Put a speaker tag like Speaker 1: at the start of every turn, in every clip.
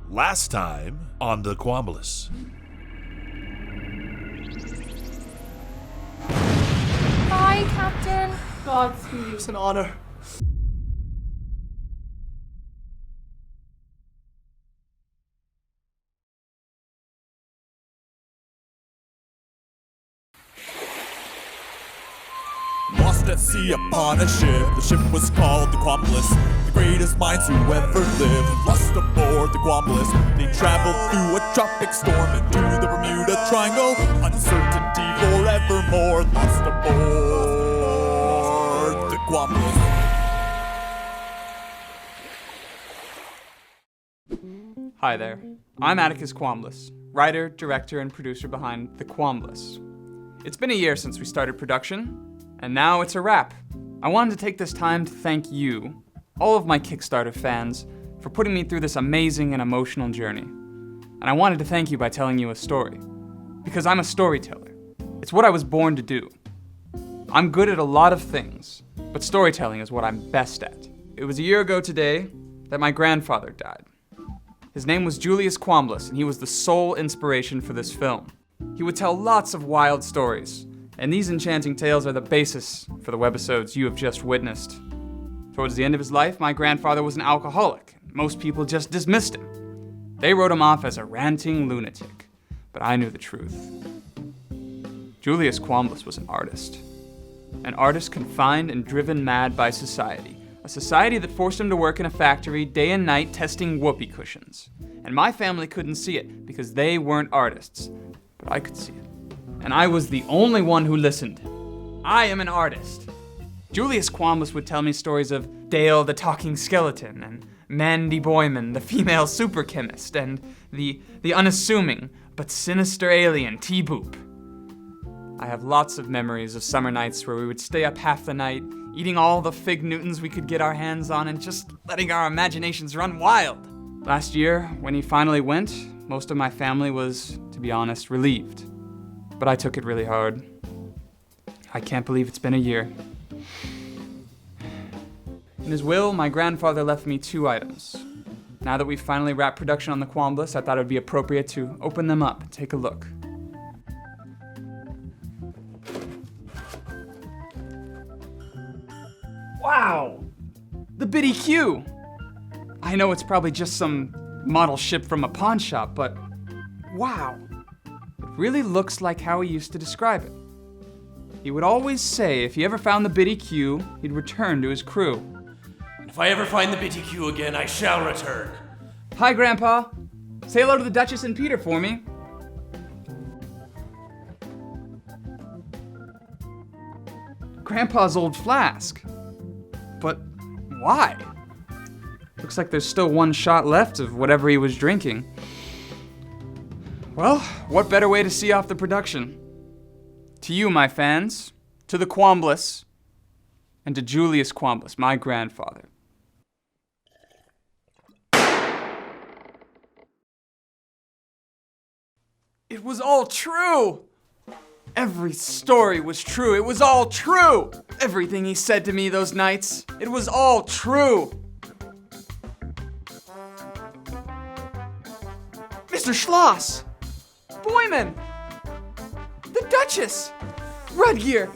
Speaker 1: Last time on the Quamblass.
Speaker 2: Bye, Captain.
Speaker 3: Godspeed. It's an honor.
Speaker 4: Lost at sea upon a ship, the ship was called the Quamblass. The greatest minds who ever lived lost aboard the Quamblass. They traveled through a tropic storm into the Bermuda Triangle. Uncertainty forevermore, lost aboard the Quamblass.
Speaker 5: Hi there, I'm Atticus Quamblass, writer, director, and producer behind The Quamblass. It's been a year since we started production, and now it's a wrap. I wanted to take this time to thank you, all of my Kickstarter fans, for putting me through this amazing and emotional journey. And I wanted to thank you by telling you a story, because I'm a storyteller. It's what I was born to do. I'm good at a lot of things, but storytelling is what I'm best at. It was a year ago today that my grandfather died. His name was Julius Quamblass, and he was the sole inspiration for this film. He would tell lots of wild stories, and these enchanting tales are the basis for the webisodes you have just witnessed. Towards the end of his life, my grandfather was an alcoholic. Most people just dismissed him. They wrote him off as a ranting lunatic, but I knew the truth. Julius Quamblass was an artist confined and driven mad by society. A society that forced him to work in a factory day and night testing whoopee cushions. And my family couldn't see it because they weren't artists, but I could see it. And I was the only one who listened. I am an artist. Julius Quamblass would tell me stories of Dale the talking skeleton, and Mandy Boyman, the female super chemist, and the unassuming but sinister alien T-Boop. I have lots of memories of summer nights where we would stay up half the night, eating all the fig Newtons we could get our hands on and just letting our imaginations run wild. Last year, when he finally went, most of my family was, to be honest, relieved. But I took it really hard. I can't believe it's been a year. In his will, my grandfather left me 2 items. Now that we've finally wrapped production on the Quamblass, I thought it would be appropriate to open them up and take a look. Wow! The Biddy Q! I know it's probably just some model ship from a pawn shop, but wow! It really looks like how he used to describe it. He would always say if he ever found the Biddy Q, he'd return to his crew.
Speaker 6: If I ever find the Biddy Q again, I shall return.
Speaker 5: Hi, Grandpa. Say hello to the Duchess and Peter for me. Grandpa's old flask. But why? Looks like there's still 1 shot left of whatever he was drinking. Well, what better way to see off the production? To you, my fans, to the Quamblass, and to Julius Quamblass, my grandfather. It was all true! Every story was true. It was all true! Everything he said to me those nights, it was all true! Mr. Schloss! Boyman! The Duchess! Rudgear!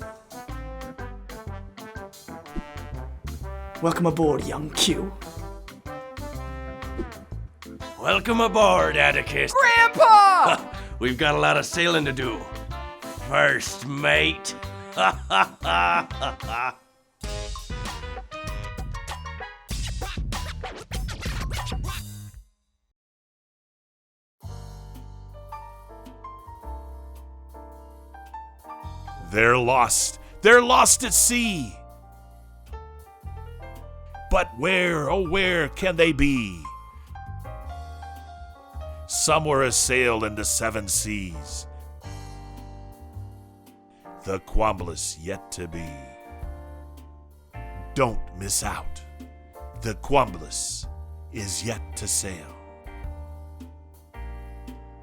Speaker 3: Welcome aboard, young Q.
Speaker 6: Welcome aboard, Atticus.
Speaker 5: Grandpa!
Speaker 6: We've got a lot of sailing to do. First, mate.
Speaker 1: They're lost. They're lost at sea. But where, oh where can they be? Somewhere a sail in the 7 seas. The Quamblass yet to be. Don't miss out. The Quamblass is yet to sail.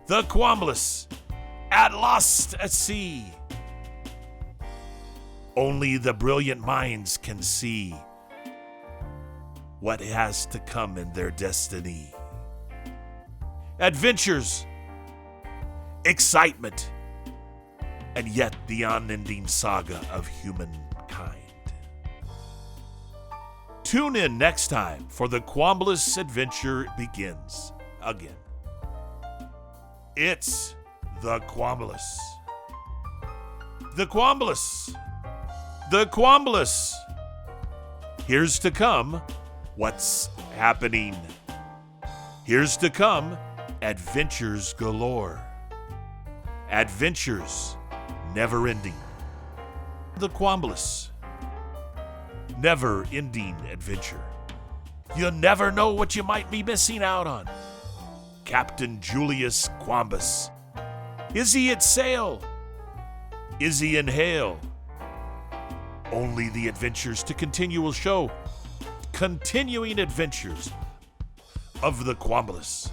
Speaker 1: The Quamblass lost at sea. Only the brilliant minds can see what has to come in their destiny. adventures, excitement, and yet the unending saga of humankind. Tune in next time for the Quamblass adventure begins again. It's the Quamblass. The Quamblass. The Quamblass. Here's to come what's happening. Here's to come adventures galore. Adventures never ending. The Quamblass. Never ending adventure. You never know what you might be missing out on. Captain Julius Quamblass. Is he at sail? Is he in hail? Only the adventures to continue will show. Continuing adventures of the Quamblass.